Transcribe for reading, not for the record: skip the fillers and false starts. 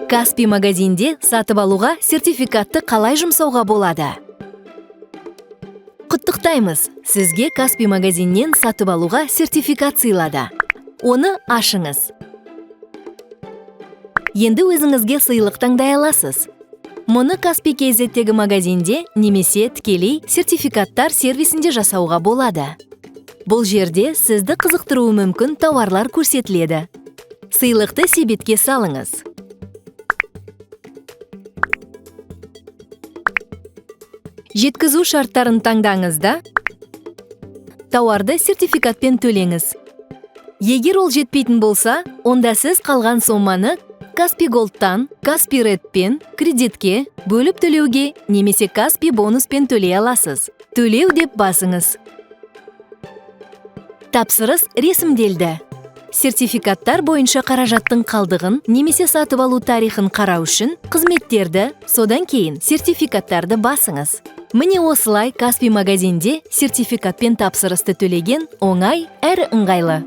Каспий магазинде сатып алуға сертификатты қалай жұмсауға болады? Құттықтаймыз! Сізге Каспий магазиннен сатып алуға сертификат сыйлады. Оны ашыңыз. Енді өзіңізге сыйлық таңдай аласыз. Мұны Каспий KZ-тегі магазинде немесе тікелей сертификаттар сервисінде жасауға болады. Бұл жерде сізді қызықтыруы мүмкін тауарлар көрсетіледі. Сыйлықты себетке салыңыз. Жеткізу шарттарын таңдаңызда, тауарды сертификатпен төлеңіз. Егер ол жетпейтін болса, онда сіз қалған соманы Каспий Голдтан, Каспий Редпен, кредитке, бөліп төлеуге немесе Каспий бонуспен төлей аласыз. Төлеу деп басыңыз. Тапсырыс ресімделді. Сертификаттар бойынша қаражаттың қалдығын немесе сатып алу тарихын қарау үшін қызметтерді, содан кейін сертификаттарды басыңыз. Міне осылай Каспий магазинде сертификатпен тапсырысты төлеген оңай әрі ыңғайлы.